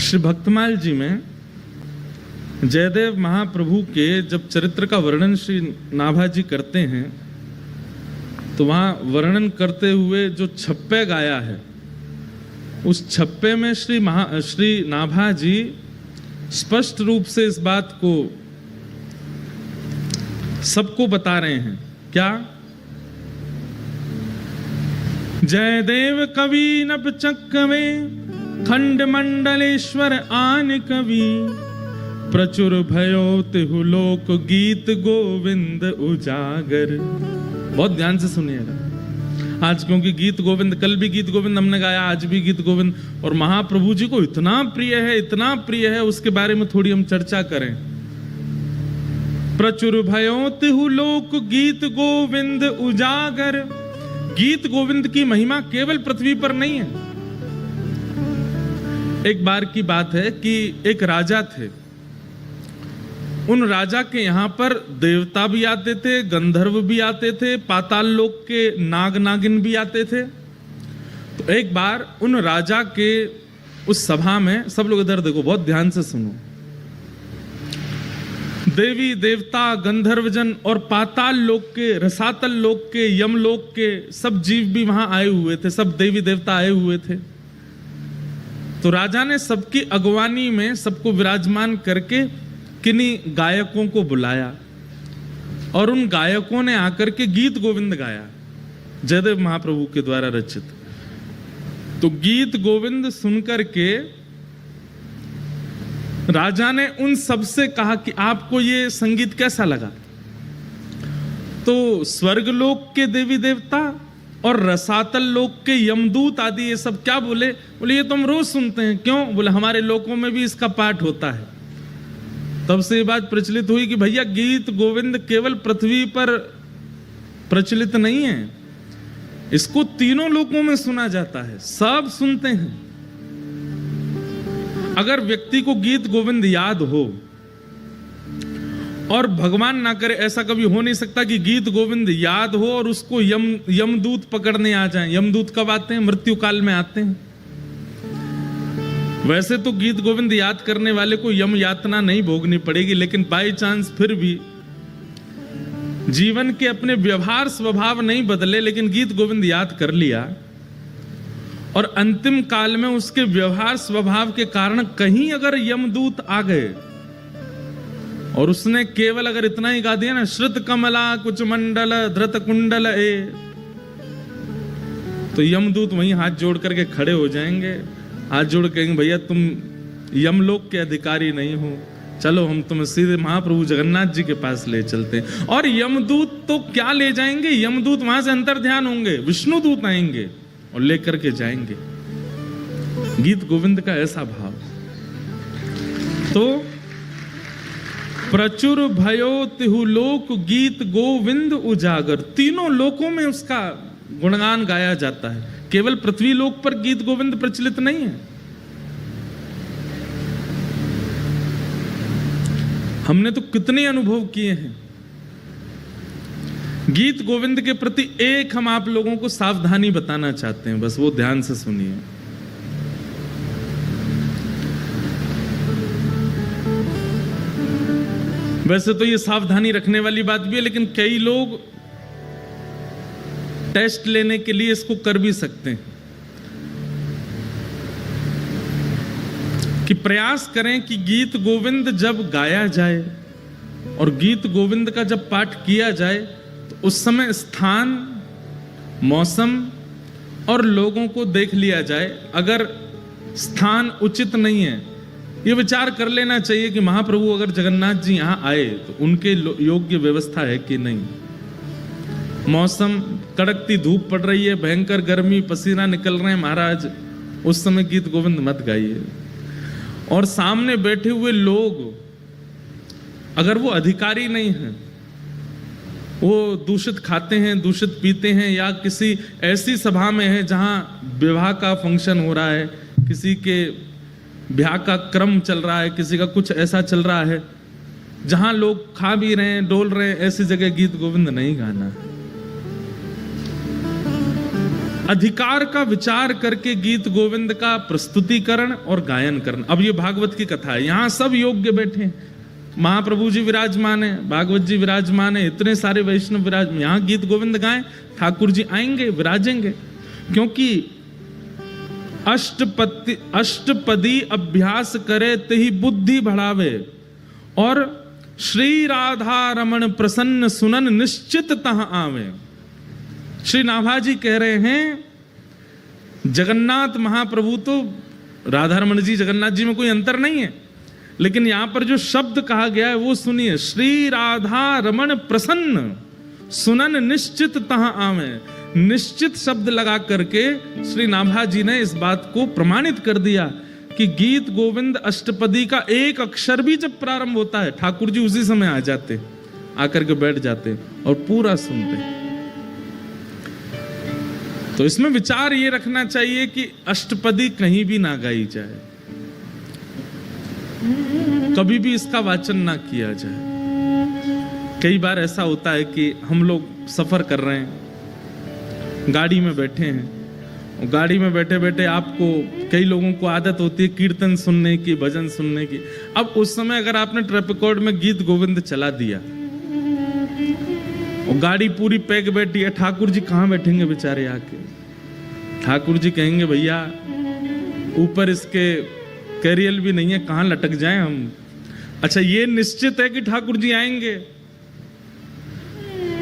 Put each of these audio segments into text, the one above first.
श्री भक्तमाल जी में जयदेव महाप्रभु के जब चरित्र का वर्णन श्री नाभा जी करते हैं तो वहाँ वर्णन करते हुए जो छप्पे गाया है, उस छप्पे में श्री नाभा जी स्पष्ट रूप से इस बात को सबको बता रहे हैं। क्या? जयदेव कवि नभ चक्कवे खंड मंडलेश्वर आन कवि प्रचुर भयो तिहु लोक गीत गोविंद उजागर। बहुत ध्यान से सुनिएगा आज, क्योंकि गीत गोविंद, कल भी गीत गोविंद हमने गाया, आज भी गीत गोविंद, और महाप्रभु जी को इतना प्रिय है, इतना प्रिय है, उसके बारे में थोड़ी हम चर्चा करें। प्रचुर भयो तिहु लोक गीत गोविंद उजागर। गीत गोविंद की महिमा केवल पृथ्वी पर नहीं है। एक बार की बात है कि एक राजा थे, उन राजा के यहां पर देवता भी आते थे, गंधर्व भी आते थे, पाताल लोक के नाग नागिन भी आते थे। तो एक बार उन राजा के उस सभा में, सब लोग इधर देखो, बहुत ध्यान से सुनो, देवी देवता गंधर्वजन और पाताल लोक के, रसातल लोक के, यम लोक के सब जीव भी वहां आए हुए थे, सब देवी देवता आए हुए थे। तो राजा ने सबकी अगवानी में सबको विराजमान करके किन्हीं गायकों को बुलाया और उन गायकों ने आकर के गीत गोविंद गाया, जयदेव महाप्रभु के द्वारा रचित। तो गीत गोविंद सुनकर के राजा ने उन सबसे कहा कि आपको ये संगीत कैसा लगा? तो स्वर्गलोक के देवी देवता और रसातल लोक के यमदूत आदि ये सब क्या बोले? बोले ये तो हम रोज सुनते हैं। क्यों? बोले हमारे लोकों में भी इसका पाठ होता है। तब से ये बात प्रचलित हुई कि भैया गीत गोविंद केवल पृथ्वी पर प्रचलित नहीं है, इसको तीनों लोकों में सुना जाता है, सब सुनते हैं। अगर व्यक्ति को गीत गोविंद याद हो, और भगवान ना करे ऐसा कभी हो नहीं सकता कि गीत गोविंद याद हो और उसको यमदूत पकड़ने आ जाएं। यमदूत कब आते हैं? मृत्यु काल में आते हैं। वैसे तो गीत गोविंद याद करने वाले को यम यातना नहीं भोगनी पड़ेगी, लेकिन बाई चांस फिर भी जीवन के अपने व्यवहार स्वभाव नहीं बदले, लेकिन गीत गोविंद याद कर लिया और अंतिम काल में उसके व्यवहार स्वभाव के कारण कहीं अगर यमदूत आ गए और उसने केवल अगर इतना ही गा दिया ना, श्रुत कमला कुछ मंडल धृत कुंडल ए, तो यमदूत वहीं हाथ जोड़ करके खड़े हो जाएंगे, हाथ जोड़ कहेंगे भैया तुम यमलोक के अधिकारी नहीं हो, चलो हम तुम्हें सीधे महाप्रभु जगन्नाथ जी के पास ले चलते हैं। और यमदूत तो क्या ले जाएंगे, यमदूत वहां से अंतर ध्यान होंगे, विष्णु दूत आएंगे और लेकर के जाएंगे। गीत गोविंद का ऐसा भाव। तो प्रचुर भयो तिहु लोक गीत गोविंद उजागर, तीनों लोकों में उसका गुणगान गाया जाता है, केवल पृथ्वी लोक पर गीत गोविंद प्रचलित नहीं है। हमने तो कितने अनुभव किए हैं गीत गोविंद के प्रति। एक हम आप लोगों को सावधानी बताना चाहते हैं, बस वो ध्यान से सुनिए। वैसे तो ये सावधानी रखने वाली बात भी है, लेकिन कई लोग टेस्ट लेने के लिए इसको कर भी सकते हैं कि प्रयास करें कि गीत गोविंद जब गाया जाए और गीत गोविंद का जब पाठ किया जाए तो उस समय स्थान, मौसम और लोगों को देख लिया जाए। अगर स्थान उचित नहीं है, ये विचार कर लेना चाहिए कि महाप्रभु अगर जगन्नाथ जी यहां आए तो उनके योग्य व्यवस्था है कि नहीं। मौसम, कड़कती धूप पड़ रही है, भयंकर गर्मी, पसीना निकल रहे हैं महाराज, उस समय गीत गोविंद मत गाइए। और सामने बैठे हुए लोग अगर वो अधिकारी नहीं हैं, वो दूषित खाते हैं, दूषित पीते हैं, या किसी ऐसी सभा में है जहां विवाह का फंक्शन हो रहा है, किसी के ब्याह का क्रम चल रहा है, किसी का कुछ ऐसा चल रहा है जहां लोग खा भी रहे हैं, डोल रहे हैं, ऐसी जगह गीत गोविंद नहीं गाना। अधिकार का विचार करके गीत गोविंद का प्रस्तुतिकरण और गायन करना। अब ये भागवत की कथा है, यहां सब योग्य बैठे हैं, महाप्रभु जी विराजमान है, भागवत जी विराजमान है, इतने सारे वैष्णव विराजमान, यहां गीत गोविंद गाएं, ठाकुर जी आएंगे विराजेंगे। क्योंकि अष्टपदी अभ्यास करे तही बुद्धि बढ़ावे, और श्री राधा रमण प्रसन्न सुनन निश्चित तह आवे। श्री नाभाजी कह रहे हैं जगन्नाथ महाप्रभु तो राधा रमण जी जगन्नाथ जी में कोई अंतर नहीं है, लेकिन यहां पर जो शब्द कहा गया है वो सुनिए, श्री राधा रमण प्रसन्न सुनन निश्चित तह आवे। निश्चित शब्द लगा करके श्री नाभाजी ने इस बात को प्रमाणित कर दिया कि गीत गोविंद अष्टपदी का एक अक्षर भी जब प्रारंभ होता है ठाकुर जी उसी समय आ जाते, आकर के बैठ जाते और पूरा सुनते। तो इसमें विचार ये रखना चाहिए कि अष्टपदी कहीं भी ना गाई जाए, कभी भी इसका वाचन ना किया जाए। कई बार ऐसा होता है कि हम लोग सफर कर रहे हैं, गाड़ी में बैठे हैं, गाड़ी में बैठे बैठे आपको, कई लोगों को आदत होती है कीर्तन सुनने की, भजन सुनने की। अब उस समय अगर आपने ट्रैप रिकॉर्ड में गीत गोविंद चला दिया और गाड़ी पूरी पैक बैठी है, ठाकुर जी कहाँ बैठेंगे बेचारे आके? ठाकुर जी कहेंगे भैया ऊपर इसके कैरियल भी नहीं है, कहाँ लटक जाएं हम। अच्छा ये निश्चित है कि ठाकुर जी आएंगे,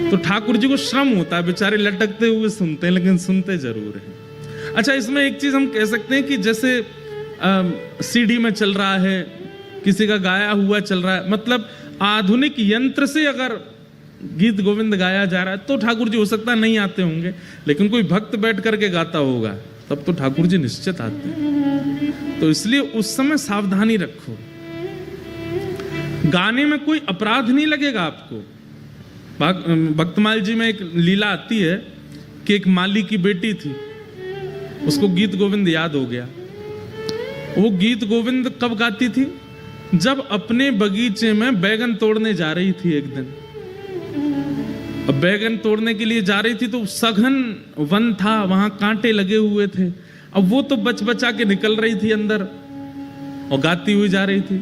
तो ठाकुर जी को श्रम होता है, बेचारे लटकते हुए सुनते हैं, लेकिन सुनते जरूर हैं। अच्छा इसमें एक चीज हम कह सकते हैं कि जैसे सीडी में चल रहा है, किसी का गाया हुआ चल रहा है, मतलब आधुनिक यंत्र से अगर गीत गोविंद गाया जा रहा है तो ठाकुर जी हो सकता है नहीं आते होंगे, लेकिन कोई भक्त बैठ करके गाता होगा तब तो ठाकुर जी निश्चित आते हैं। तो इसलिए उस समय सावधानी रखो, गाने में कोई अपराध नहीं लगेगा आपको। भक्तमाल जी में एक लीला आती है कि एक माली की बेटी थी, उसको गीत गोविंद याद हो गया। वो गीत गोविंद कब गाती थी? जब अपने बगीचे में बैगन तोड़ने जा रही थी एक दिन। अब बैगन तोड़ने के लिए जा रही थी तो सघन वन था, वहां कांटे लगे हुए थे। अब वो तो बच बचा के निकल रही थी अंदर और गाती हुई जा रही थी।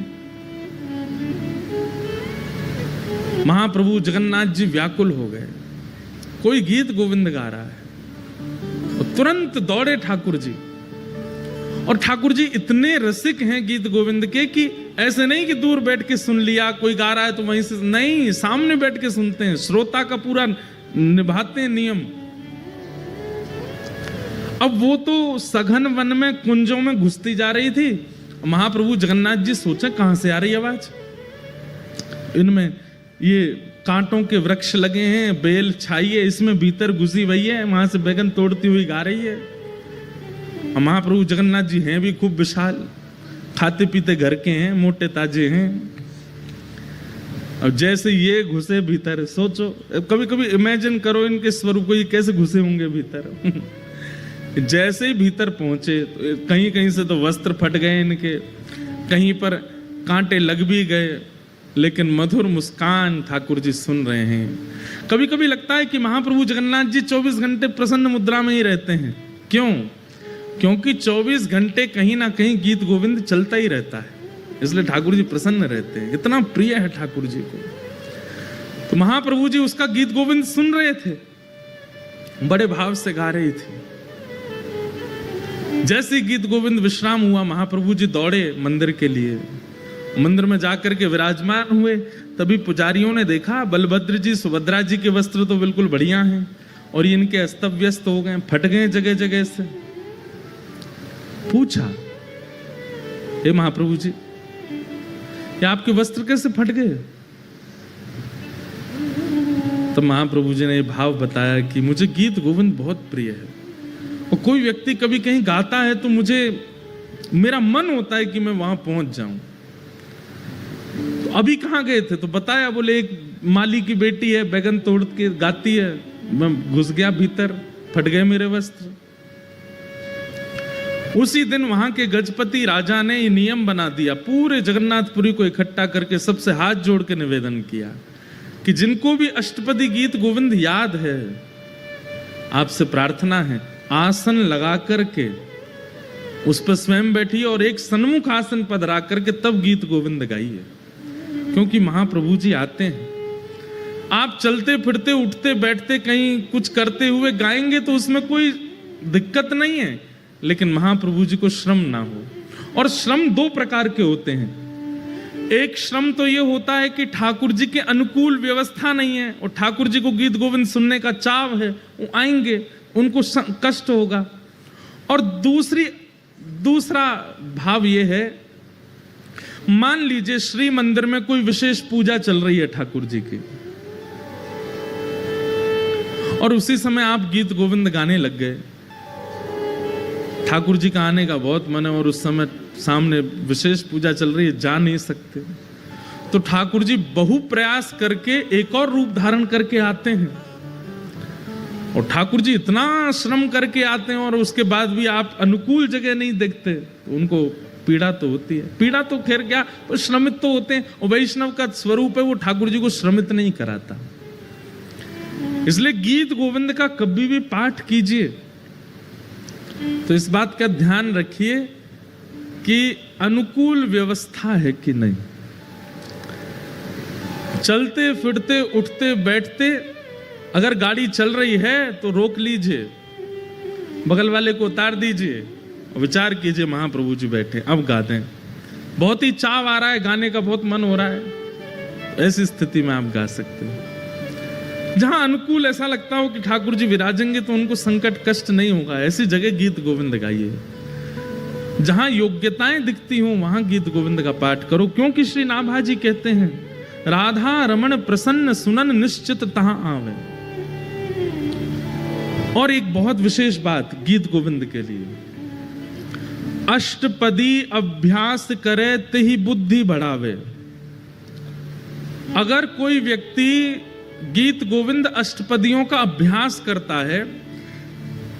महाप्रभु जगन्नाथ जी व्याकुल हो गए, कोई गीत गोविंद गा रहा है, और तुरंत दौड़े ठाकुर जी। और ठाकुर जी इतने रसिक हैं गीत गोविंद के कि ऐसे नहीं कि दूर बैठ के सुन लिया, कोई गा रहा है तो वहीं से नहीं, सामने बैठ के सुनते हैं, श्रोता का पूरा निभाते हैं नियम। अब वो तो सघन वन में कुंजों में घुसती जा रही थी। महाप्रभु जगन्नाथ जी सोचे कहां से आ रही आवाज, इनमें ये कांटों के वृक्ष लगे हैं, बेल छाई है, इसमें भीतर घुसी हुई है, वहां से बैगन तोड़ती हुई गा रही है। महाप्रभु जगन्नाथ जी हैं भी खूब विशाल, खाते पीते घर के हैं, मोटे ताजे हैं। अब जैसे ये घुसे भीतर, सोचो कभी कभी इमेजिन करो इनके स्वरूप को, ये कैसे घुसे होंगे भीतर। जैसे ही भीतर पहुंचे तो कहीं कहीं से तो वस्त्र फट गए इनके, कहीं पर कांटे लग भी गए, लेकिन मधुर मुस्कान ठाकुर जी सुन रहे हैं। कभी कभी लगता है कि महाप्रभु जगन्नाथ जी 24 घंटे प्रसन्न मुद्रा में ही रहते हैं। क्यों? क्योंकि 24 घंटे कहीं ना कहीं गीत गोविंद चलता ही रहता है, इसलिए ठाकुर जी प्रसन्न रहते हैं, इतना प्रिय है ठाकुर जी को। तो महाप्रभु जी उसका गीत गोविंद सुन रहे थे, बड़े भाव से गा रही थी। जैसे गीत गोविंद विश्राम हुआ, महाप्रभु जी दौड़े मंदिर के लिए, मंदिर में जाकर के विराजमान हुए। तभी पुजारियों ने देखा बलभद्र जी सुभद्रा जी के वस्त्र तो बिल्कुल बढ़िया हैं और ये इनके अस्त व्यस्त हो गए, फट गए जगह जगह से। पूछा, हे महाप्रभु जी ये आपके वस्त्र कैसे फट गए? तो महाप्रभु जी ने ये भाव बताया कि मुझे गीत गोविंद बहुत प्रिय है, और कोई व्यक्ति कभी कहीं गाता है तो मुझे, मेरा मन होता है कि मैं वहां पहुंच जाऊं। तो अभी कहाँ गए थे? तो बताया, बोले एक माली की बेटी है, बैगन तोड़ के गाती है, मैं घुस गया भीतर, फट गए मेरे वस्त्र। उसी दिन वहां के गजपति राजा ने ये नियम बना दिया, पूरे जगन्नाथपुरी को इकट्ठा करके सबसे हाथ जोड़ के निवेदन किया कि जिनको भी अष्टपदी गीत गोविंद याद है, आपसे प्रार्थना है आसन लगा करके उस पर स्वयं बैठिए और एक सन्मुख आसन पर रख करके तब गीत गोविंद गाइए, क्योंकि महाप्रभु जी आते हैं। आप चलते फिरते उठते बैठते कहीं कुछ करते हुए गाएंगे तो उसमें कोई दिक्कत नहीं है, लेकिन महाप्रभु जी को श्रम ना हो। और श्रम दो प्रकार के होते हैं। एक श्रम तो ये होता है कि ठाकुर जी के अनुकूल व्यवस्था नहीं है और ठाकुर जी को गीत गोविंद सुनने का चाव है, वो आएंगे, उनको कष्ट होगा। और दूसरा भाव ये है, मान लीजिए श्री मंदिर में कोई विशेष पूजा चल रही है ठाकुर जी की और उसी समय आप गीत गोविंद गाने लग गए। ठाकुर जी का आने का बहुत मन है और उस समय सामने विशेष पूजा चल रही है, जा नहीं सकते, तो ठाकुर जी बहु प्रयास करके एक और रूप धारण करके आते हैं। और ठाकुर जी इतना श्रम करके आते हैं और उसके बाद भी आप अनुकूल जगह नहीं देखते, तो उनको पीड़ा तो होती है। पीड़ा तो खैर क्या, वो श्रमित तो होते हैं, और वैष्णव का स्वरूप है वो ठाकुर जी को श्रमित नहीं कराता। इसलिए गीत गोविंद का कभी भी पाठ कीजिए तो इस बात का ध्यान रखिए कि अनुकूल व्यवस्था है कि नहीं। चलते फिरते उठते बैठते अगर गाड़ी चल रही है तो रोक लीजिए, बगल वाले को उतार दीजिए और विचार कीजिए महाप्रभु जी बैठे, अब गाते हैं। बहुत ही चाव आ रहा है, गाने का बहुत मन हो रहा है, ऐसी स्थिति में आप गा सकते हैं। जहां अनुकूल ऐसा लगता हो कि ठाकुर जी विराजेंगे तो उनको संकट कष्ट नहीं होगा, ऐसी जगह गीत गोविंद गाइए। जहां योग्यताएं दिखती हो वहां गीत गोविंद का पाठ करो, क्योंकि श्री नाभा जी कहते हैं, राधा रमण प्रसन्न सुनन निश्चित तहां आवे। और एक बहुत विशेष बात गीत गोविंद के लिए, अष्टपदी अभ्यास करे ते ही बुद्धि बढ़ावे। अगर कोई व्यक्ति गीत गोविंद अष्टपदियों का अभ्यास करता है,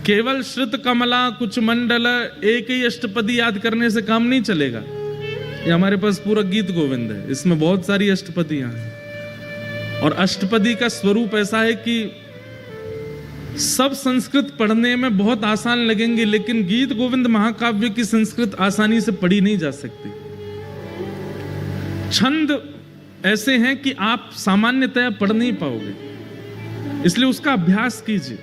केवल श्रुत कमला कुछ मंडल एक ही अष्टपदी याद करने से काम नहीं चलेगा। ये हमारे पास पूरा गीत गोविंद है, इसमें बहुत सारी अष्टपदियां हैं और अष्टपदी का स्वरूप ऐसा है कि सब संस्कृत पढ़ने में बहुत आसान लगेंगे, लेकिन गीत गोविंद महाकाव्य की संस्कृत आसानी से पढ़ी नहीं जा सकती। छंद ऐसे हैं कि आप सामान्यतया पढ़ नहीं पाओगे, इसलिए उसका अभ्यास कीजिए।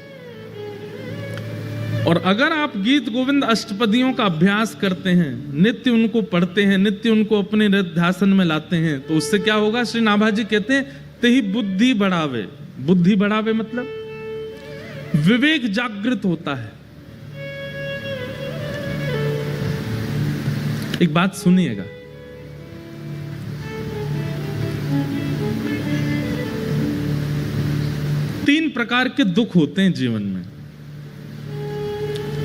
और अगर आप गीत गोविंद अष्टपदियों का अभ्यास करते हैं, नित्य उनको पढ़ते हैं, नित्य उनको अपने ध्यान में लाते हैं, तो उससे क्या होगा? श्री नाभा जी कहते हैं ते ही बुद्धि बढ़ावे। बुद्धि बढ़ावे मतलब विवेक जागृत होता है। एक बात सुनिएगा, तीन प्रकार के दुख होते हैं जीवन में,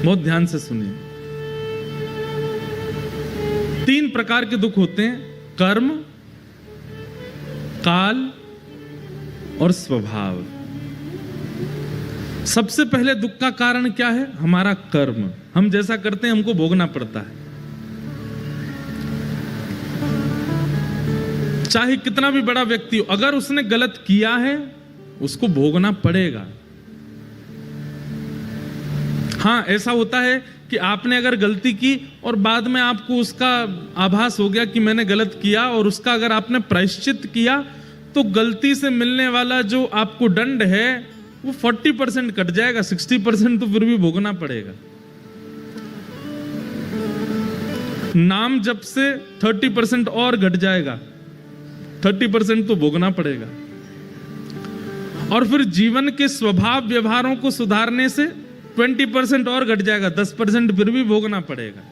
बहुत ध्यान से सुनिए। तीन प्रकार के दुख होते हैं, कर्म, काल और स्वभाव। सबसे पहले दुख का कारण क्या है? हमारा कर्म। हम जैसा करते हैं हमको भोगना पड़ता है, चाहे कितना भी बड़ा व्यक्ति हो, अगर उसने गलत किया है उसको भोगना पड़ेगा। हाँ, ऐसा होता है कि आपने अगर गलती की और बाद में आपको उसका आभास हो गया कि मैंने गलत किया, और उसका अगर आपने प्रायश्चित किया तो गलती से मिलने वाला जो आपको दंड है वो 40% कट जाएगा, 60% तो फिर भी भोगना पड़ेगा। नाम जप से 30% और घट जाएगा, 30% तो भोगना पड़ेगा। और फिर जीवन के स्वभाव व्यवहारों को सुधारने से 20% और घट जाएगा, 10% फिर भी भोगना पड़ेगा।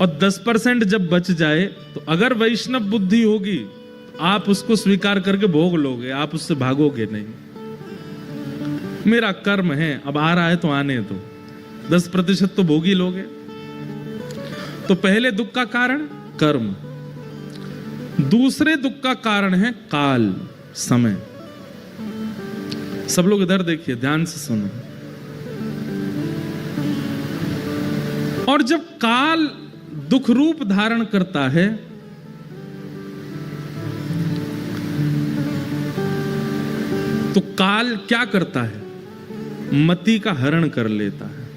और 10% जब बच जाए तो अगर वैष्णव बुद्धि होगी तो आप उसको स्वीकार करके भोग लोगे, आप उससे भागोगे नहीं। मेरा कर्म है, अब आ रहा है तो आने दो, 10% तो भोग ही लोगे। तो पहले दुख का कारण कर्म, दूसरे दुख का कारण है काल, समय। सब लोग इधर देखिए, ध्यान से सुनो। और जब काल दुख रूप धारण करता है तो काल क्या करता है? मति का हरण कर लेता है।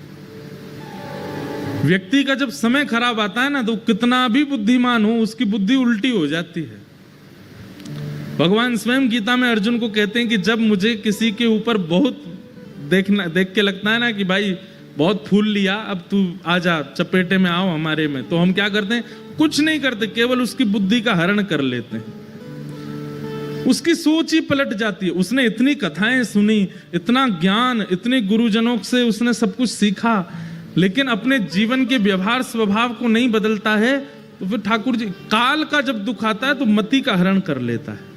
व्यक्ति का जब समय खराब आता है ना, तो कितना भी बुद्धिमान हो, उसकी बुद्धि उल्टी हो जाती है। भगवान स्वयं गीता में अर्जुन को कहते हैं कि जब मुझे किसी के ऊपर बहुत देख के लगता है ना कि भाई बहुत फूल लिया, अब तू आजा चपेटे में आओ हमारे में, तो हम क्या करते हैं? कुछ नहीं करते, केवल उसकी बुद्धि का हरण कर लेते हैं। उसकी सोच ही पलट जाती है। उसने इतनी कथाएं सुनी, इतना ज्ञान, इतने गुरुजनों से उसने सब कुछ सीखा, लेकिन अपने जीवन के व्यवहार स्वभाव को नहीं बदलता है, तो फिर ठाकुर जी काल का जब दुख आता है तो मति का हरण कर लेता है।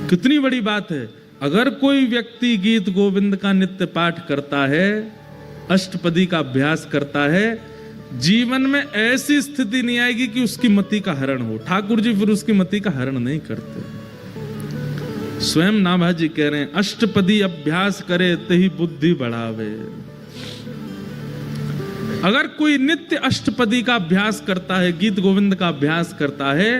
कितनी बड़ी बात है। अगर कोई व्यक्ति गीत गोविंद का नित्य पाठ करता है, अष्टपदी का अभ्यास करता है, जीवन में ऐसी स्थिति नहीं आएगी कि उसकी मति का हरण हो। ठाकुर जी फिर उसकी मति का हरण नहीं करते। स्वयं नाभाजी कह रहे हैं, अष्टपदी अभ्यास करे तही बुद्धि बढ़ावे। अगर कोई नित्य अष्टपदी का अभ्यास करता है, गीत गोविंद का अभ्यास करता है,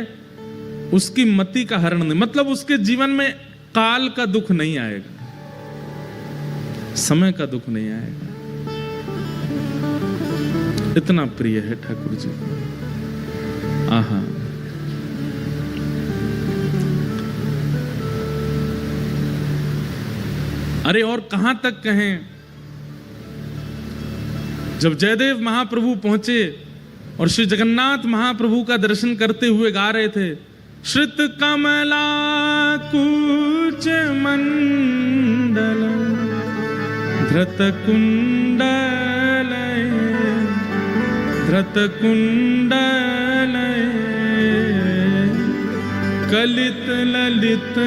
उसकी मति का हरण नहीं, मतलब उसके जीवन में काल का दुख नहीं आएगा, समय का दुख नहीं आएगा। इतना प्रिय है ठाकुर जी। आहा, अरे और कहां तक कहें। जब जयदेव महाप्रभु पहुंचे और श्री जगन्नाथ महाप्रभु का दर्शन करते हुए गा रहे थे, श्रित कमला कूच मंडल धृत कुंडल कलित ललित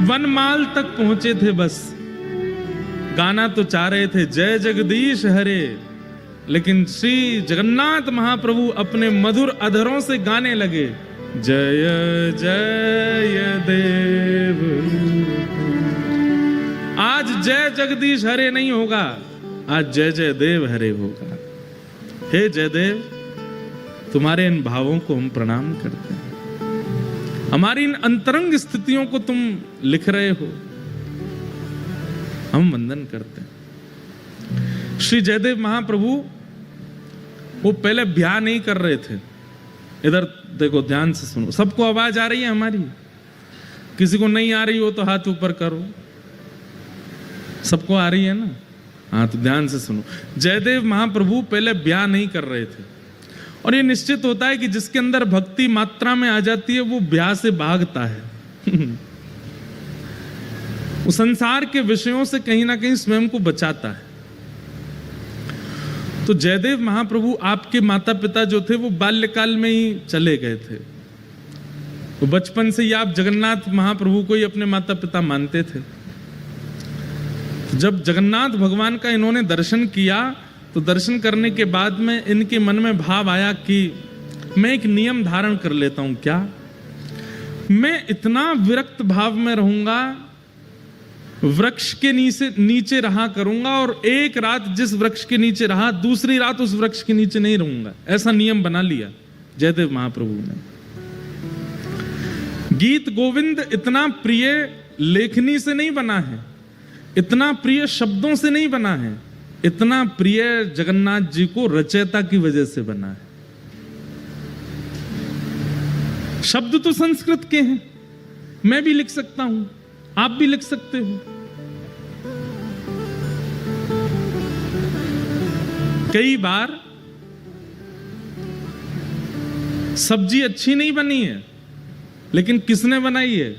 वनमाल तक पहुंचे थे। बस गाना तो चाह रहे थे जय जगदीश हरे, लेकिन श्री जगन्नाथ महाप्रभु अपने मधुर अधरों से गाने लगे, जय जय देव। आज जय जगदीश हरे नहीं होगा, आज जय जय देव हरे होगा। हे जयदेव, तुम्हारे इन भावों को हम प्रणाम करते हैं। हमारी इन अंतरंग स्थितियों को तुम लिख रहे हो, हम वंदन करते हैं। श्री जयदेव महाप्रभु वो पहले ब्याह नहीं कर रहे थे। इधर देखो, ध्यान से सुनो। सबको आवाज आ रही है हमारी? किसी को नहीं आ रही हो तो हाथ ऊपर करो। सबको आ रही है ना? हाँ, तो ध्यान से सुनो। जयदेव महाप्रभु पहले ब्याह नहीं कर रहे थे, और ये निश्चित होता है कि जिसके अंदर भक्ति मात्रा में आ जाती है वो ब्याह से भागता है। वो संसार के विषयों से कहीं ना कहीं स्वयं को बचाता है। तो जयदेव महाप्रभु, आपके माता पिता जो थे वो बाल्यकाल में ही चले गए थे। तो बचपन से ही आप जगन्नाथ महाप्रभु को ही अपने माता पिता मानते थे। जब जगन्नाथ भगवान का इन्होंने दर्शन किया, तो दर्शन करने के बाद में इनके मन में भाव आया कि मैं एक नियम धारण कर लेता हूं। क्या? मैं इतना विरक्त भाव में रहूंगा, वृक्ष के नीचे रहा करूंगा, और एक रात जिस वृक्ष के नीचे रहा, दूसरी रात उस वृक्ष के नीचे नहीं रहूंगा। ऐसा नियम बना लिया जयदेव महाप्रभु ने। गीत गोविंद इतना प्रिय लेखनी से नहीं बना है, इतना प्रिय शब्दों से नहीं बना है, इतना प्रिय जगन्नाथ जी को रचयिता की वजह से बना है। शब्द तो संस्कृत के हैं, मैं भी लिख सकता हूं, आप भी लिख सकते हो। कई बार सब्जी अच्छी नहीं बनी है, लेकिन किसने बनाई है?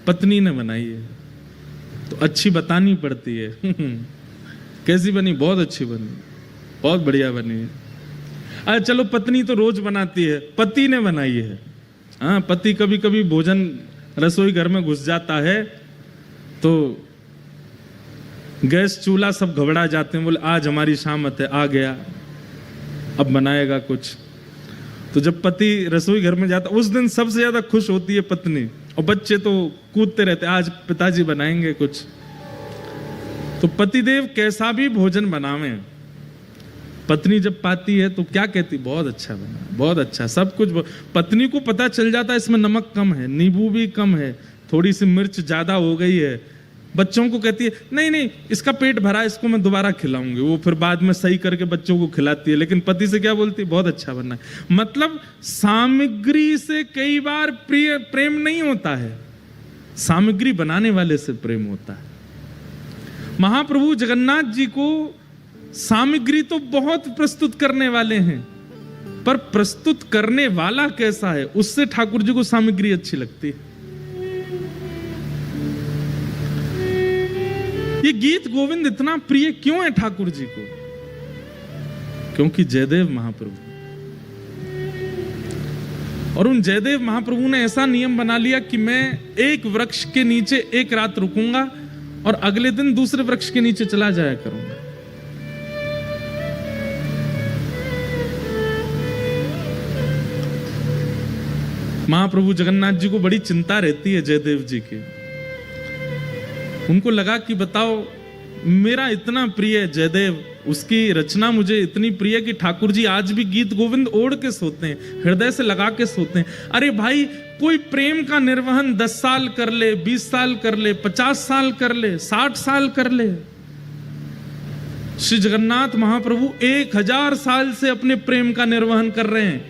पत्नी ने बनाई है, तो अच्छी बतानी पड़ती है। कैसी बनी? बहुत अच्छी बनी, बहुत बढ़िया बनी है। अरे चलो, पत्नी तो रोज बनाती है, पति ने बनाई है। हाँ, पति कभी कभी भोजन रसोई घर में घुस जाता है तो गैस चूल्हा सब घबरा जाते हैं, बोले आज हमारी शामत है, आ गया, अब बनाएगा कुछ। तो जब पति रसोई घर में जाता, उस दिन सबसे ज्यादा खुश होती है पत्नी, और बच्चे तो कूदते रहते, आज पिताजी बनाएंगे कुछ। तो पतिदेव कैसा भी भोजन बनावे, पत्नी जब पाती है तो क्या कहती? बहुत अच्छा बना, बहुत अच्छा, सब कुछ। पत्नी को पता चल जाता है इसमें नमक कम है, नींबू भी कम है, थोड़ी सी मिर्च ज्यादा हो गई है, बच्चों को कहती है नहीं नहीं इसका पेट भरा, इसको मैं दोबारा खिलाऊंगी, वो फिर बाद में सही करके बच्चों को खिलाती है, लेकिन पति से क्या बोलती है, बहुत अच्छा बना है। मतलब सामग्री से कई बार प्रेम नहीं होता है, सामग्री बनाने वाले से प्रेम होता है। महाप्रभु जगन्नाथ जी को सामग्री तो बहुत प्रस्तुत करने वाले हैं, पर प्रस्तुत करने वाला कैसा है उससे ठाकुर जी को सामग्री अच्छी लगती है। ये गीत गोविंद इतना प्रिय क्यों है ठाकुर जी को? क्योंकि जयदेव महाप्रभु, और उन जयदेव महाप्रभु ने ऐसा नियम बना लिया कि मैं एक वृक्ष के नीचे एक रात रुकूंगा और अगले दिन दूसरे वृक्ष के नीचे चला जाया करूंगा। महाप्रभु जगन्नाथ जी को बड़ी चिंता रहती है जयदेव जी की। उनको लगा कि बताओ मेरा इतना प्रिय जयदेव, उसकी रचना मुझे इतनी प्रिय कि ठाकुर जी आज भी गीत गोविंद ओढ़ के सोते हैं, हृदय से लगा के सोते हैं। अरे भाई कोई प्रेम का निर्वहन 10 साल कर ले, 20 साल कर ले, 50 साल कर ले, 60 साल कर ले, श्री जगन्नाथ महाप्रभु 1000 साल से अपने प्रेम का निर्वहन कर रहे हैं।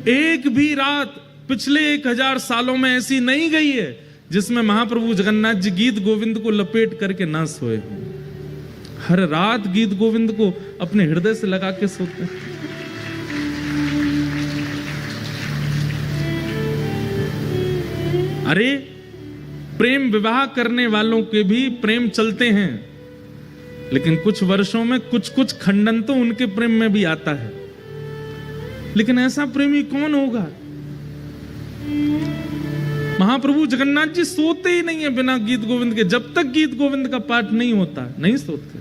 एक भी रात पिछले 1000 सालों में ऐसी नहीं गई है जिसमें महाप्रभु जगन्नाथ जी गीत गोविंद को लपेट करके ना सोए हों। हर रात गीत गोविंद को अपने हृदय से लगा के सोते हैं। अरे प्रेम विवाह करने वालों के भी प्रेम चलते हैं, लेकिन कुछ वर्षों में कुछ कुछ खंडन तो उनके प्रेम में भी आता है। लेकिन ऐसा प्रेमी कौन होगा? महाप्रभु जगन्नाथ जी सोते ही नहीं है बिना गीत गोविंद के। जब तक गीत गोविंद का पाठ नहीं होता नहीं सोते।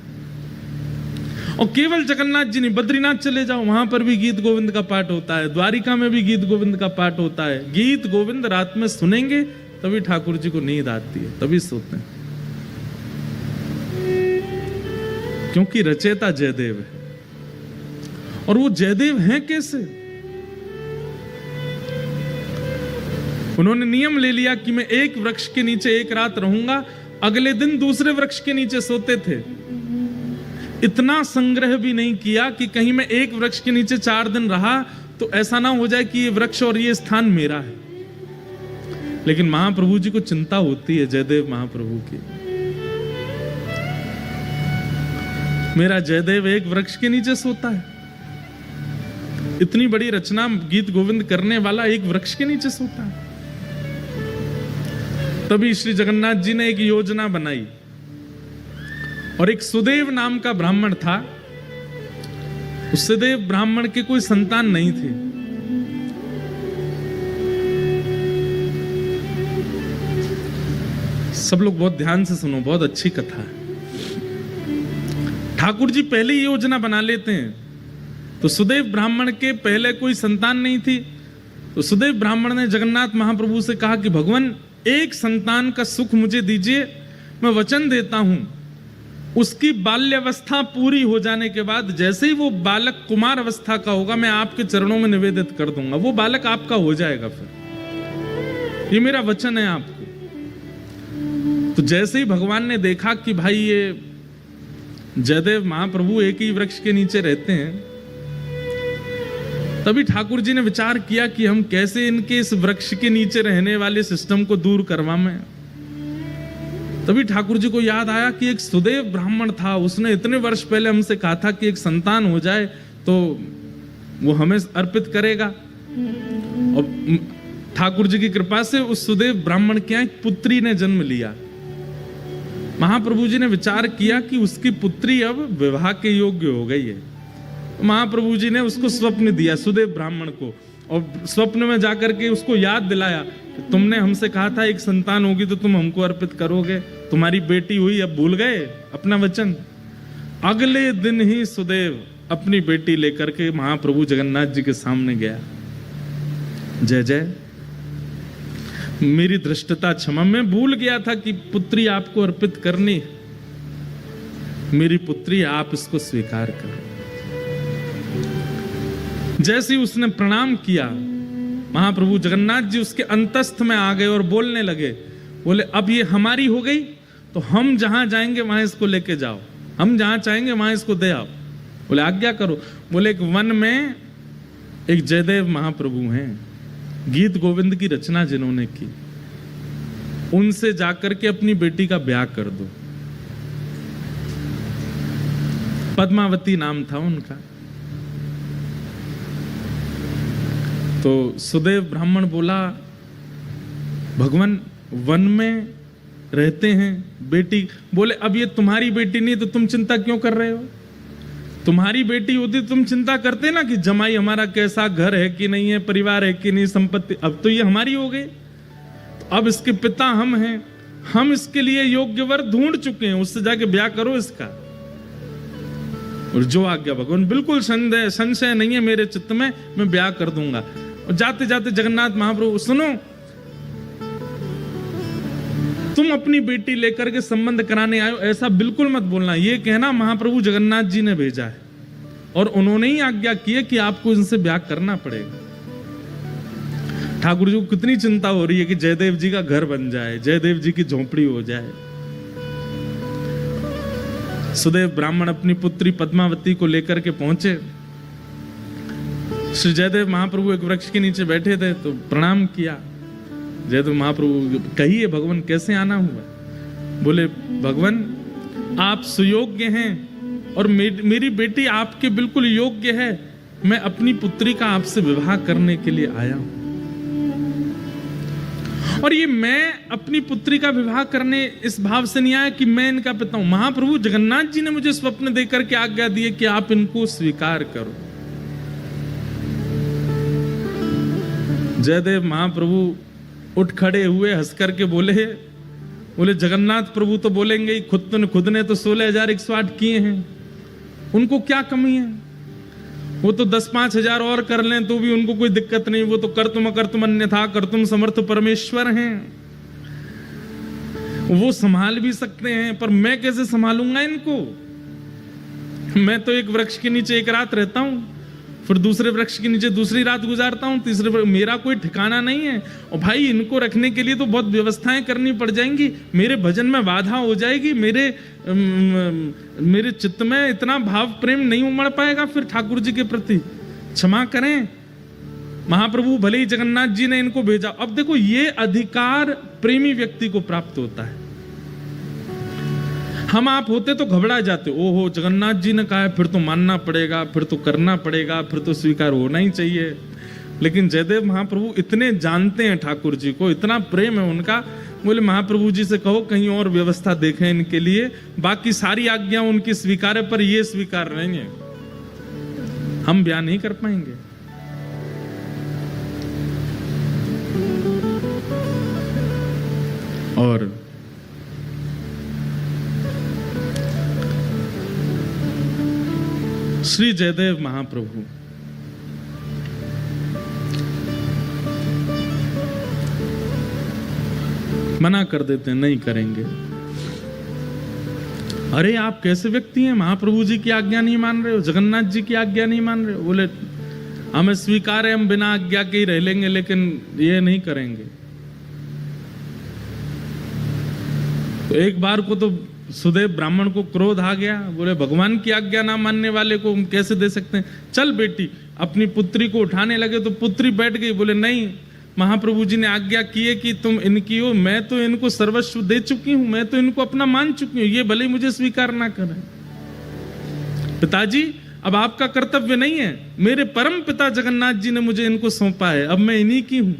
और केवल जगन्नाथ जी नहीं, बद्रीनाथ चले जाओ वहां पर भी गीत गोविंद का पाठ होता है, द्वारिका में भी गीत गोविंद का पाठ होता है। गीत गोविंद रात में सुनेंगे तभी ठाकुर जी को नींद आती है, तभी सोते हैं, क्योंकि रचयिता जयदेव है। और वो जयदेव हैं कैसे? उन्होंने नियम ले लिया कि मैं एक वृक्ष के नीचे एक रात रहूंगा, अगले दिन दूसरे वृक्ष के नीचे सोते थे। इतना संग्रह भी नहीं किया कि कहीं मैं एक वृक्ष के नीचे 4 दिन रहा तो ऐसा ना हो जाए कि ये वृक्ष और ये स्थान मेरा है। लेकिन महाप्रभु जी को चिंता होती है जयदेव महाप्रभु की, मेरा जयदेव एक वृक्ष के नीचे सोता है। इतनी बड़ी रचना गीत गोविंद करने वाला एक वृक्ष के नीचे सोता है। तभी श्री जगन्नाथ जी ने एक योजना बनाई, और एक सुदेव नाम का ब्राह्मण था। उस सुदेव ब्राह्मण के कोई संतान नहीं थी। सब लोग बहुत ध्यान से सुनो, बहुत अच्छी कथा है। ठाकुर जी पहले ही योजना बना लेते हैं। तो सुदेव ब्राह्मण के पहले कोई संतान नहीं थी, तो सुदेव ब्राह्मण ने जगन्नाथ महाप्रभु से कहा कि भगवान एक संतान का सुख मुझे दीजिए, मैं वचन देता हूं उसकी बाल्यावस्था पूरी हो जाने के बाद जैसे ही वो बालक कुमार अवस्था का होगा मैं आपके चरणों में निवेदित कर दूंगा, वो बालक आपका हो जाएगा। फिर ये मेरा वचन है आपको। तो जैसे ही भगवान ने देखा कि भाई ये जयदेव महाप्रभु एक ही वृक्ष के नीचे रहते हैं, तभी ठाकुर जी ने विचार किया कि हम कैसे इनके इस वृक्ष के नीचे रहने वाले सिस्टम को दूर करवाएं। तभी ठाकुर जी को याद आया कि एक सुदेव ब्राह्मण था, उसने इतने वर्ष पहले हमसे कहा था कि एक संतान हो जाए तो वो हमें अर्पित करेगा। और ठाकुर जी की कृपा से उस सुदेव ब्राह्मण के यहाँ एक पुत्री ने जन्म लिया। महाप्रभु जी ने विचार किया कि उसकी पुत्री अब विवाह के योग्य हो गई है। महाप्रभु जी ने उसको स्वप्न दिया सुदेव ब्राह्मण को, और स्वप्न में जाकर के उसको याद दिलाया कि तुमने हमसे कहा था एक संतान होगी तो तुम हमको अर्पित करोगे, तुम्हारी बेटी हुई, अब भूल गए अपना वचन। अगले दिन ही सुदेव अपनी बेटी लेकर के महाप्रभु जगन्नाथ जी के सामने गया। जय जय, मेरी धृष्टता क्षमा, मैं भूल गया था कि पुत्री आपको अर्पित करनी, मेरी पुत्री आप इसको स्वीकार करो। जैसे ही उसने प्रणाम किया, महाप्रभु जगन्नाथ जी उसके अंतस्थ में आ गए और बोलने लगे, बोले अब ये हमारी हो गई तो हम जहां जाएंगे वहां इसको लेके जाओ, हम जहां चाहेंगे वहां इसको दे आओ। बोले आज्ञा करो। बोले एक वन में एक जयदेव महाप्रभु हैं, गीत गोविंद की रचना जिन्होंने की, उनसे जाकर के अपनी बेटी का ब्याह कर दो। पद्मावती नाम था उनका। तो सुदेव ब्राह्मण बोला भगवान वन में रहते हैं, बेटी। बोले अब ये तुम्हारी बेटी नहीं तो तुम चिंता क्यों कर रहे हो? तुम्हारी बेटी होती तुम चिंता करते ना कि जमाई हमारा कैसा, घर है कि नहीं है, परिवार है कि नहीं, संपत्ति। अब तो ये हमारी हो गई, तो अब इसके पिता हम हैं, हम इसके लिए योग्य वर ढूंढ चुके हैं, उससे जाके ब्याह करो इसका। और जो आज्ञा भगवान, बिल्कुल संशय नहीं है मेरे चित्त में, मैं ब्याह कर दूंगा। और जाते जाते जगन्नाथ महाप्रभु, सुनो तुम अपनी बेटी लेकर के संबंध कराने आयो, ऐसा बिल्कुल मत बोलना। ये कहना महाप्रभु जगन्नाथ जी ने भेजा है और उन्होंने ही आज्ञा की है कि आपको इनसे ब्याह करना पड़ेगा। ठाकुर जी को कितनी चिंता हो रही है कि जयदेव जी का घर बन जाए, जयदेव जी की झोंपड़ी हो जाए। सुदेव ब्राह्मण अपनी पुत्री पद्मावती को लेकर के पहुंचे। श्री जयदेव महाप्रभु एक वृक्ष के नीचे बैठे थे तो प्रणाम किया। जयदेव महाप्रभु, कहिए भगवान कैसे आना हुआ? बोले भगवान आप सुयोग्य हैं और मेरी बेटी आपके बिल्कुल योग्य है, मैं अपनी पुत्री का आपसे विवाह करने के लिए आया हूं। और ये मैं अपनी पुत्री का विवाह करने इस भाव से नहीं आया कि मैं इनका पिता हूं। महाप्रभु जगन्नाथ जी ने मुझे स्वप्न देकर के आज्ञा दी है कि आप इनको स्वीकार करो। जयदेव महाप्रभु उठ खड़े हुए, हंस करके बोले जगन्नाथ प्रभु तो बोलेंगे ही, खुद ने तो 16,108 किए हैं, उनको क्या कमी है? वो तो 10-5 हजार और कर लें तो भी उनको कोई दिक्कत नहीं, वो तो कर्तुम अन्यथा कर्तुम समर्थ परमेश्वर हैं, वो संभाल भी सकते हैं। पर मैं कैसे संभालूंगा इनको? मैं तो एक वृक्ष के नीचे एक रात रहता हूं, फिर दूसरे वृक्ष के नीचे दूसरी रात गुजारता हूं, तीसरे मेरा कोई ठिकाना नहीं है। और भाई इनको रखने के लिए तो बहुत व्यवस्थाएं करनी पड़ जाएंगी, मेरे भजन में बाधा हो जाएगी, मेरे चित्त में इतना भाव प्रेम नहीं उमड़ पाएगा फिर ठाकुर जी के प्रति। क्षमा करें महाप्रभु, भले ही जगन्नाथ जी ने इनको भेजा। अब देखो ये अधिकार प्रेमी व्यक्ति को प्राप्त होता है। हम आप होते तो घबरा जाते, ओहो जगन्नाथ जी ने कहा है फिर तो मानना पड़ेगा, फिर तो करना पड़ेगा, फिर तो स्वीकार होना ही चाहिए। लेकिन जयदेव महाप्रभु इतने जानते हैं ठाकुर जी को, इतना प्रेम है उनका। बोले महाप्रभु जी से कहो कहीं और व्यवस्था देखें इनके लिए, बाकी सारी आज्ञा उनकी स्वीकार है पर ये स्वीकार नहीं है, हम ब्याह नहीं कर पाएंगे। और श्री जयदेव महाप्रभु मना कर देते हैं, नहीं करेंगे। अरे आप कैसे व्यक्ति हैं, महाप्रभु जी की आज्ञा नहीं मान रहे हो, जगन्नाथ जी की आज्ञा नहीं मान रहे हो? बोले हमें स्वीकार है, हम बिना आज्ञा के ही रह लेंगे, लेकिन ये नहीं करेंगे। तो एक बार को तो सुदेव ब्राह्मण को क्रोध आ गया। बोले भगवान की आज्ञा ना मानने वाले को हम कैसे दे सकते हैं? चल बेटी, अपनी पुत्री को उठाने लगे तो पुत्री बैठ गई। बोले नहीं, महाप्रभु जी ने आज्ञा की है कि तुम इनकी हो, मैं तो इनको सर्वस्व दे चुकी हूं, मैं तो इनको अपना मान चुकी हूं, ये भले ही मुझे स्वीकार ना करें। पिताजी अब आपका कर्तव्य नहीं है, मेरे परम पिता जगन्नाथ जी ने मुझे इनको सौंपा है, अब मैं इन्हीं की हूं,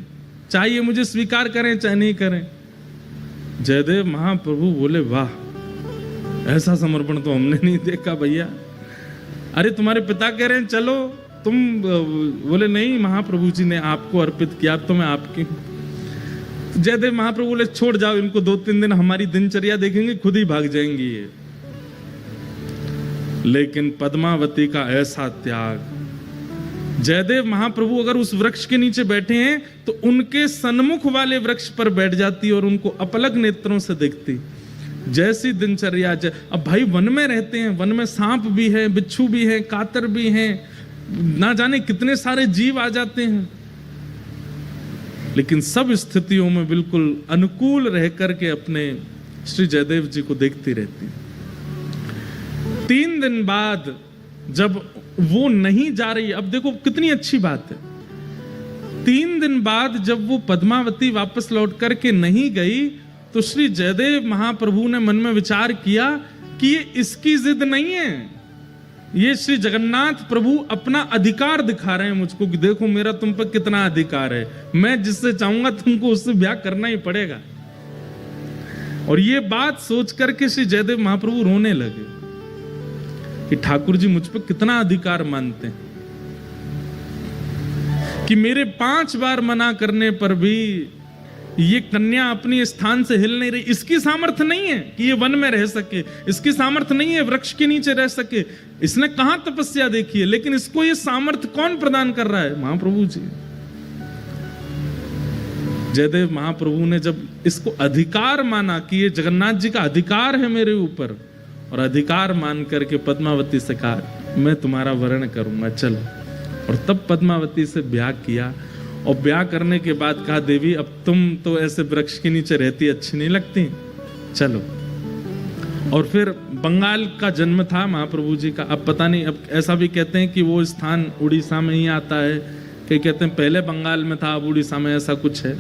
चाहे मुझे स्वीकार करें चाहे नहीं करें। जयदेव महाप्रभु बोले वाह, ऐसा समर्पण तो हमने नहीं देखा भैया। अरे तुम्हारे पिता कह रहे हैं चलो तुम, बोले नहीं महाप्रभु जी ने आपको अर्पित किया, तो मैं आपकी। जयदेव महाप्रभु बोले छोड़ जाओ इनको, 2-3 दिन हमारी दिनचर्या देखेंगे, खुद ही भाग जाएंगी ये। लेकिन पद्मावती का ऐसा त्याग, जयदेव महाप्रभु अगर उस वृक्ष के नीचे बैठे हैं तो उनके सन्मुख वाले वृक्ष पर बैठ जाती और उनको अपलक नेत्रों से देखती। जैसी दिनचर्या, अब भाई वन में रहते हैं, वन में सांप भी है, बिच्छू भी है, कातर भी हैं, ना जाने कितने सारे जीव आ जाते हैं। लेकिन सब स्थितियों में बिल्कुल अनुकूल रह करके अपने श्री जयदेव जी को देखती रहती। 3 दिन बाद जब वो नहीं जा रही, अब देखो कितनी अच्छी बात है, 3 दिन बाद जब वो पद्मावती वापस लौट करके नहीं गई तो श्री जयदेव महाप्रभु ने मन में विचार किया कि ये इसकी जिद नहीं है, ये श्री जगन्नाथ प्रभु अपना अधिकार दिखा रहे हैं मुझको कि देखो मेरा तुम पर कितना अधिकार है, मैं जिससे चाहूंगा तुमको उससे ब्याह करना ही पड़ेगा। और ये बात सोच करके श्री जयदेव महाप्रभु रोने लगे कि ठाकुर जी मुझ पर कितना अधिकार मानते हैं कि मेरे 5 बार मना करने पर भी ये कन्या अपनी स्थान से हिल नहीं रही। इसकी सामर्थ्य नहीं है कि ये वन में रह सके, इसकी सामर्थ्य नहीं है वृक्ष के नीचे रह सके, इसने कहां तपस्या देखी है, लेकिन इसको ये सामर्थ्य कौन प्रदान कर रहा है? महाप्रभु जी। जयदेव महाप्रभु ने जब इसको अधिकार माना कि ये जगन्नाथ जी का अधिकार है मेरे ऊपर, और अधिकार मान करके पद्मावती से कहा मैं तुम्हारा वर्ण करूंगा, चलो। और तब पद्मावती से ब्याह किया, और ब्याह करने के बाद कहा देवी अब तुम तो ऐसे वृक्ष के नीचे रहती अच्छी नहीं लगती, चलो। और फिर बंगाल का जन्म था महाप्रभु जी का। अब पता नहीं, अब ऐसा भी कहते हैं कि वो स्थान उड़ीसा में ही आता है, कई कहते हैं पहले बंगाल में था अब उड़ीसा में, ऐसा कुछ है।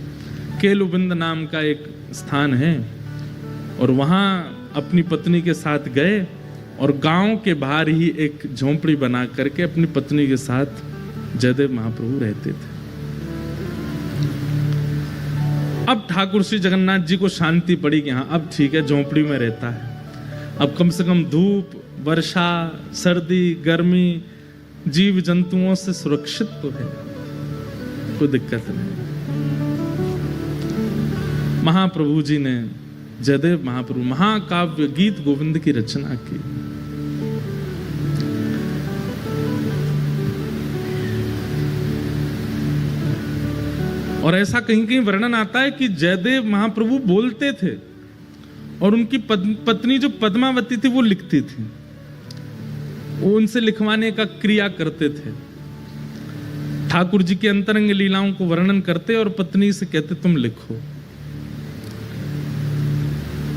केलुबिंद नाम का एक स्थान है, और वहाँ अपनी पत्नी के साथ गए और गांव के बाहर ही एक झोंपड़ी बना करके अपनी पत्नी के साथ जयदेव महाप्रभु रहते थे। अब ठाकुर श्री जगन्नाथ जी को शांति पड़ी कि हाँ अब ठीक है, झोंपड़ी में रहता है, अब कम से कम धूप, वर्षा, सर्दी, गर्मी, जीव जंतुओं से सुरक्षित तो है, कोई दिक्कत नहीं। महाप्रभु जी ने, जयदेव महाप्रभु महाकाव्य गीत गोविंद की रचना की। और ऐसा कहीं कहीं वर्णन आता है कि जयदेव महाप्रभु बोलते थे और उनकी पत्नी जो पद्मावती थी वो लिखती थी, वो उनसे लिखवाने का क्रिया करते थे। ठाकुर जी के अंतरंग लीलाओं को वर्णन करते और पत्नी से कहते तुम लिखो।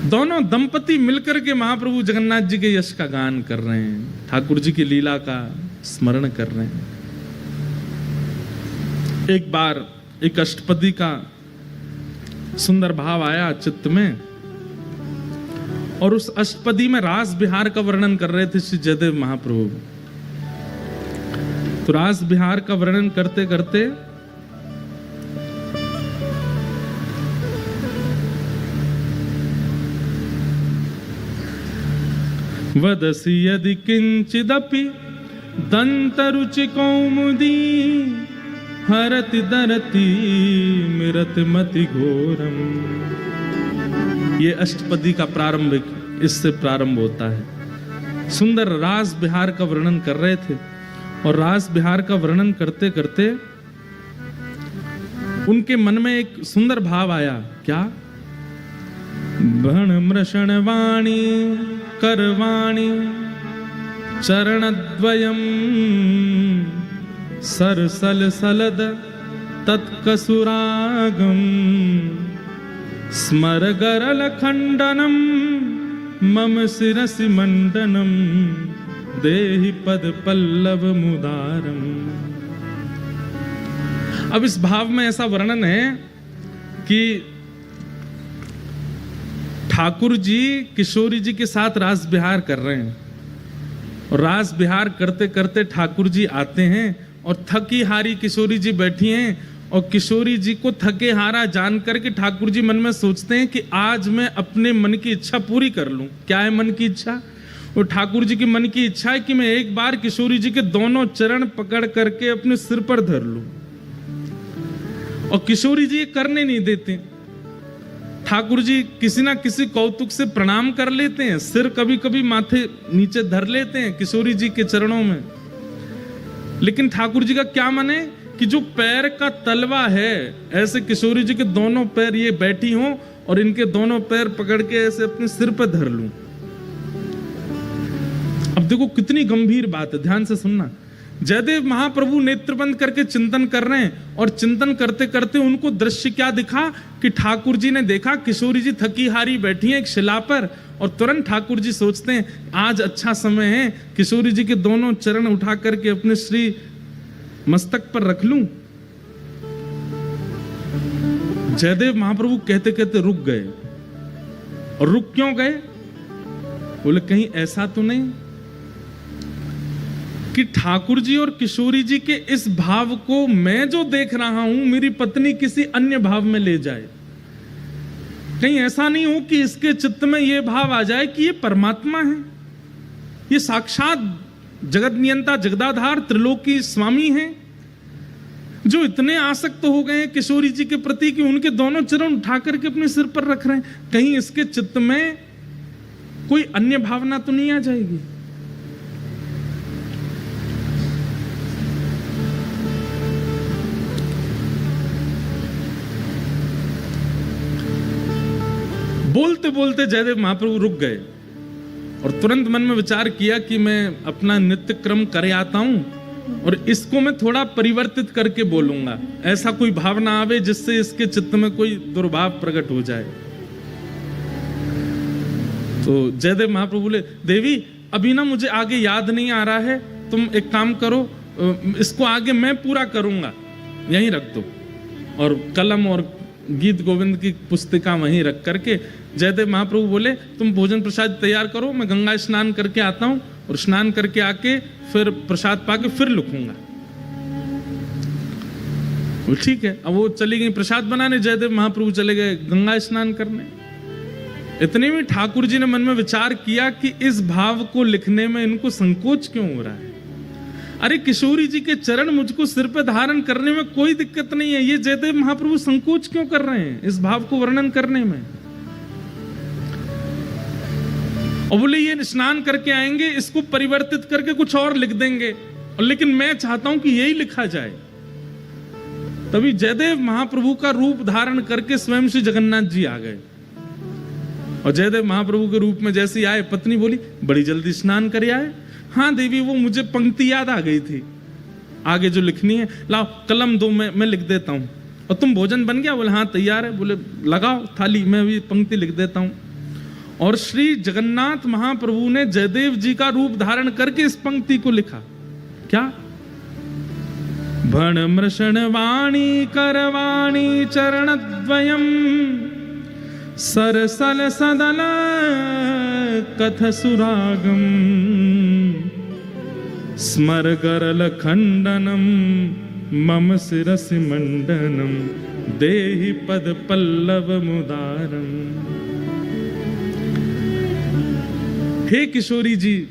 दोनों दंपति मिलकर के महाप्रभु जगन्नाथ जी के यश का गान कर रहे हैं, ठाकुर जी की लीला का स्मरण कर रहे हैं। एक बार एक अष्टपदी का सुंदर भाव आया चित्त में, और उस अष्टपदी में रास बिहार का वर्णन कर रहे थे श्री जयदेव महाप्रभु। तो रास बिहार का वर्णन करते करते वदसि यदि किंचिदपि दंतरुचि कौमुदी हरति दरति मिरत मति घोरम। ये अष्टपदी का प्रारंभिक इससे प्रारंभ होता है। सुंदर रास बिहार का वर्णन कर रहे थे, और रास बिहार का वर्णन करते करते उनके मन में एक सुंदर भाव आया। क्या? भण मृषण वाणी करवाणी चरणद्वयम् सरसल सलद तत्कसुरागम स्मर गरल खंडनम मम शिरसि मंडनम देहि पद पल्लव मुदारम। अब इस भाव में ऐसा वर्णन है कि ठाकुर जी किशोरी जी के साथ रास बिहार कर रहे हैं, और रास बिहार करते करते ठाकुर जी आते हैं और थकी हारी किशोरी जी बैठी हैं, और किशोरी जी को थके हारा जान करके ठाकुर जी मन में सोचते हैं कि आज मैं अपने मन की इच्छा पूरी कर लूं। क्या है मन की इच्छा? और ठाकुर जी की मन की इच्छा है कि मैं एक बार किशोरी जी के दोनों चरण पकड़ करके अपने सिर पर धर लूं, और किशोरी जी ये करने नहीं देते। ठाकुर जी किसी ना किसी कौतुक से प्रणाम कर लेते हैं, सिर कभी कभी माथे नीचे धर लेते हैं किशोरी जी के चरणों में, लेकिन ठाकुर जी का क्या मन है कि जो पैर का तलवा है ऐसे किशोरी जी के दोनों पैर ये बैठी हों और इनके दोनों पैर पकड़ के ऐसे अपने सिर पर धर लूं। अब देखो कितनी गंभीर बात है, ध्यान से सुनना। जयदेव महाप्रभु नेत्र बंद करके चिंतन कर रहे हैं और चिंतन करते करते उनको दृश्य क्या दिखा कि ठाकुर जी ने देखा किशोरी जी थकी हारी बैठी हैं एक शिला पर, और तुरंत ठाकुर जी सोचते हैं आज अच्छा समय है, किशोरी जी के दोनों चरण उठा करके अपने श्री मस्तक पर रख लूं। जयदेव महाप्रभु कहते कहते रुक गए। और रुक क्यों गए? बोले कहीं ऐसा तो नहीं कि ठाकुर जी और किशोरी जी के इस भाव को मैं जो देख रहा हूं मेरी पत्नी किसी अन्य भाव में ले जाए। कहीं ऐसा नहीं हो कि इसके चित्त में यह भाव आ जाए कि ये परमात्मा है, ये साक्षात जगत नियंता जगदाधार त्रिलोकी स्वामी हैं, जो इतने आसक्त हो गए हैं किशोरी जी के प्रति कि उनके दोनों चरण उठा करके अपने सिर पर रख रहे हैं। कहीं इसके चित्त में कोई अन्य भावना तो नहीं आ जाएगी? बोलते बोलते जयदेव महाप्रभु रुक गए और तुरंत मन में विचार किया कि मैं अपना नित्य क्रम करे आता हूं और इसको मैं थोड़ा परिवर्तित करके बोलूंगा, ऐसा कोई भावना आवे जिससे इसके चित्त में कोई दुर्भाव प्रकट हो जाए। तो जयदेव महाप्रभु बोले, देवी अभी ना मुझे आगे याद नहीं आ रहा है, तुम एक काम करो, इसको आगे मैं पूरा करूंगा, यहीं रख दो। और कलम और गीत गोविंद की पुस्तिका वहीं रख करके जयदेव महाप्रभु बोले, तुम भोजन प्रसाद तैयार करो, मैं गंगा स्नान करके आता हूं और स्नान करके आके फिर प्रसाद पाके फिर लिखूंगा। वो ठीक है। अब वो चली गई प्रसाद बनाने, जयदेव महाप्रभु चले गए गंगा स्नान करने। इतने में ठाकुर जी ने मन में विचार किया कि इस भाव को लिखने में इनको संकोच क्यों हो रहा है। अरे किशोरी जी के चरण मुझको सिर पे धारण करने में कोई दिक्कत नहीं है, ये जयदेव महाप्रभु संकोच क्यों कर रहे हैं इस भाव को वर्णन करने में? और बोले ये स्नान करके आएंगे, इसको परिवर्तित करके कुछ और लिख देंगे, और लेकिन मैं चाहता हूं कि यही लिखा जाए। तभी जयदेव महाप्रभु का रूप धारण करके स्वयं श्री जगन्नाथ जी आ गए। और जयदेव महाप्रभु के रूप में जैसे आए, पत्नी बोली बड़ी जल्दी स्नान कर आए। हाँ देवी, वो मुझे पंक्ति याद आ गई थी, आगे जो लिखनी है, लाओ कलम दो, मैं लिख देता हूं। और तुम भोजन बन गया? बोले हाँ तैयार है। बोले लगाओ थाली, मैं भी पंक्ति लिख देता हूं। और श्री जगन्नाथ महाप्रभु ने जयदेव जी का रूप धारण करके इस पंक्ति को लिखा। क्या? भण मृषण वाणी करवाणी चरण द्वयम सरसल सदल कथ सुरागम स्मर गरल खंडनम मम शिरसि मंडनम देहि पद पल्लव मुदारम। हे किशोरी जी,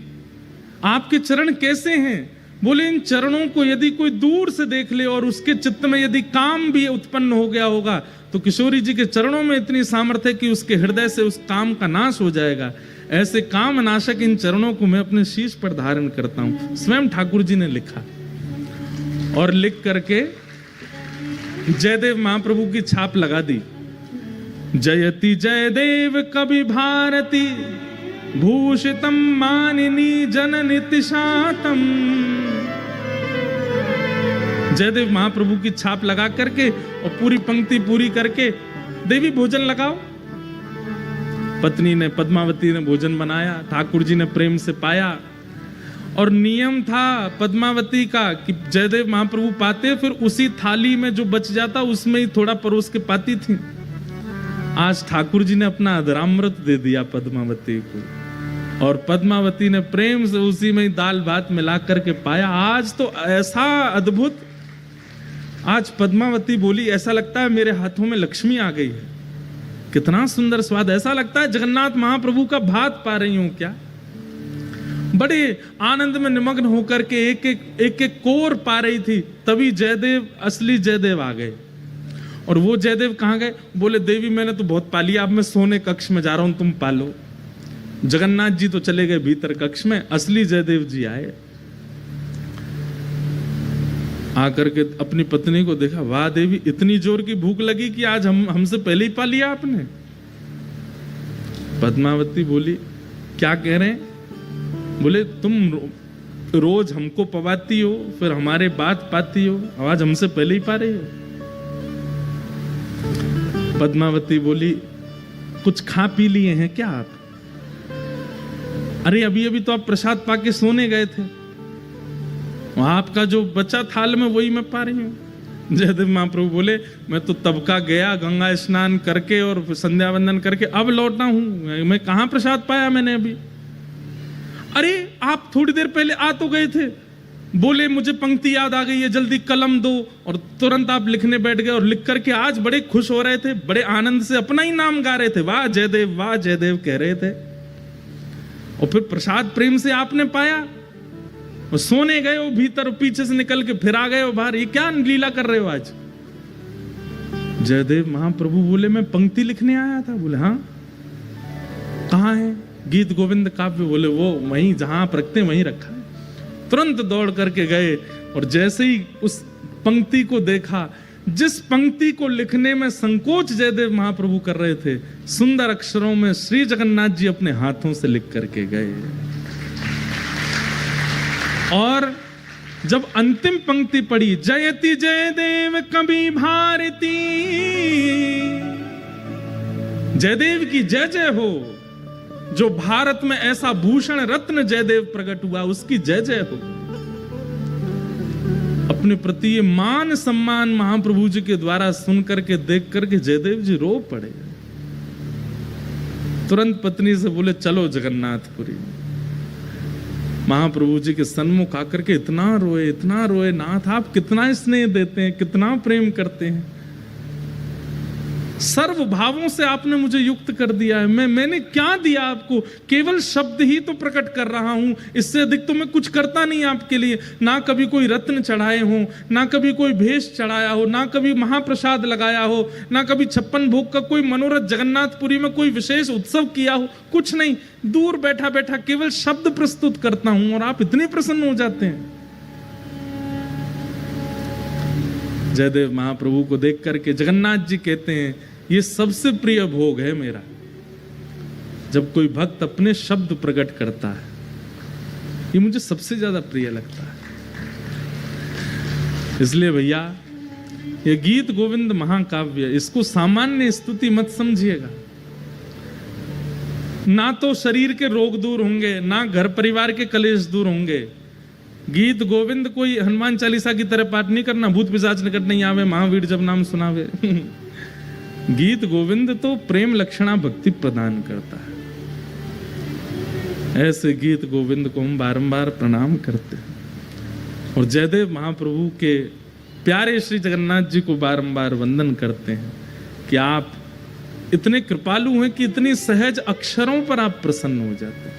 आपके चरण कैसे हैं? बोले इन चरणों को यदि कोई दूर से देख ले और उसके चित्त में यदि काम भी उत्पन्न हो गया होगा तो किशोरी जी के चरणों में इतनी सामर्थ्य है कि उसके हृदय से उस काम का नाश हो जाएगा। ऐसे काम नाशक इन चरणों को मैं अपने शीश पर धारण करता हूं। स्वयं ठाकुर जी ने लिखा और लिख करके जयदेव महाप्रभु की छाप लगा दी। जयति जयदेव कवि भारती भूषितम मानिनी जननि तिशातम। जयदेव महाप्रभु की छाप लगा करके और पूरी पंक्ति पूरी करके, देवी भोजन लगाओ। पत्नी ने, पद्मावती ने भोजन बनाया, ठाकुर जी ने प्रेम से पाया। और नियम था पद्मावती का कि जयदेव महाप्रभु पाते फिर उसी थाली में जो बच जाता उसमें ही थोड़ा परोस के पाती थी। आज ठाकुर जी ने अपना अधरामृत दे दिया पद्मावती को और पद्मावती ने प्रेम से उसी में ही दाल भात मिला करके पाया। आज तो ऐसा अद्भुत, आज पद्मावती बोली ऐसा लगता है मेरे हाथों में लक्ष्मी आ गई है, कितना सुंदर स्वाद, ऐसा लगता है जगन्नाथ महाप्रभु का भात पा रही हूं क्या। बड़े आनंद में निमग्न होकर के एक एक कोर पा रही थी। तभी जयदेव, असली जयदेव आ गए। और वो जयदेव कहां गए? बोले देवी मैंने तो बहुत पा लिया, अब मैं सोने कक्ष में जा रहा हूं, तुम पालो। जगन्नाथ जी तो चले गए भीतर कक्ष में, असली जयदेव जी आए। आकर के अपनी पत्नी को देखा, वाह देवी इतनी जोर की भूख लगी कि आज हमसे पहले ही पा लिया आपने। पद्मावती बोली क्या कह रहे हैं? बोले तुम रोज हमको पवाती हो, फिर हमारे बात पाती हो, आवाज हमसे पहले ही पा रही हो। पद्मावती बोली, कुछ खा पी लिए हैं क्या आप? अरे अभी अभी तो आप प्रसाद पाके सोने गए थे, आपका जो बचा थाल में वही मैं पा रही हूँ। जयदेव महाप्रभु बोले, मैं तो तब का गया गंगा स्नान करके और संध्या वंदन करके अब लौटा हूं, मैं कहां प्रसाद पाया मैंने अभी। अरे आप थोड़ी देर पहले आ तो गए थे, बोले मुझे पंक्ति याद आ गई है, जल्दी कलम दो, और तुरंत आप लिखने बैठ गए और लिख करके आज बड़े खुश हो रहे थे, बड़े आनंद से अपना ही नाम गा रहे थे, वाह जयदेव कह रहे थे। और फिर प्रसाद प्रेम से आपने पाया और सोने गए हो भीतर, पीछे से निकल के फिर आ गए हो बाहर, ये क्या लीला कर रहे हो आज? जयदेव महाप्रभु बोले, मैं पंक्ति लिखने आया था। बोले हाँ, कहाँ है? गीत गोविंद काव्य। बोले वो वहीं जहां आप रखते हैं वहीं रखा है। तुरंत दौड़ करके गए और जैसे ही उस पंक्ति को देखा, जिस पंक्ति को लिखने में संकोच जयदेव महाप्रभु कर रहे थे, सुंदर अक्षरों में श्री जगन्नाथ जी अपने हाथों से लिख करके गए। और जब अंतिम पंक्ति पढ़ी, जयति जयदेव कवि भारती, जयदेव की जय जय हो, जो भारत में ऐसा भूषण रत्न जयदेव प्रकट हुआ उसकी जय जय हो। अपने प्रति ये मान सम्मान महाप्रभु जी के द्वारा सुन करके देख करके जयदेव जी रो पड़े। तुरंत पत्नी से बोले, चलो जगन्नाथपुरी। महाप्रभु जी के सन्मुख आकर के इतना रोए, नाथ आप कितना स्नेह देते हैं, कितना प्रेम करते हैं, सर्व भावों से आपने मुझे युक्त कर दिया है। मैंने क्या दिया आपको? केवल शब्द ही तो प्रकट कर रहा हूं, इससे अधिक तो मैं कुछ करता नहीं आपके लिए। ना कभी कोई रत्न चढ़ाए हो, ना कभी कोई भेष चढ़ाया हो, ना कभी महाप्रसाद लगाया हो, ना कभी 56 भोग का कोई मनोरथ जगन्नाथपुरी में कोई विशेष उत्सव किया हो, कुछ नहीं। दूर बैठा बैठा केवल शब्द प्रस्तुत करता हूं और आप इतने प्रसन्न हो जाते हैं। जयदेव महाप्रभु को देख करके जगन्नाथ जी कहते हैं, ये सबसे प्रिय भोग है मेरा, जब कोई भक्त अपने शब्द प्रकट करता है, ये मुझे सबसे ज्यादा प्रिय लगता है। इसलिए भैया, ये गीत गोविंद महाकाव्य, इसको सामान्य स्तुति मत समझिएगा। ना तो शरीर के रोग दूर होंगे, ना घर परिवार के कलेश दूर होंगे। गीत गोविंद कोई हनुमान चालीसा की तरह पाठ नहीं करना, भूत पिशाच निकट नहीं आवे, महावीर जब नाम सुनावे। गीत गोविंद तो प्रेम लक्षणा भक्ति प्रदान करता है। ऐसे गीत गोविंद को हम बारंबार प्रणाम करते हैं और जयदेव महाप्रभु के प्यारे श्री जगन्नाथ जी को बारंबार वंदन करते हैं कि आप इतने कृपालु हैं कि इतनी सहज अक्षरों पर आप प्रसन्न हो जाते हैं।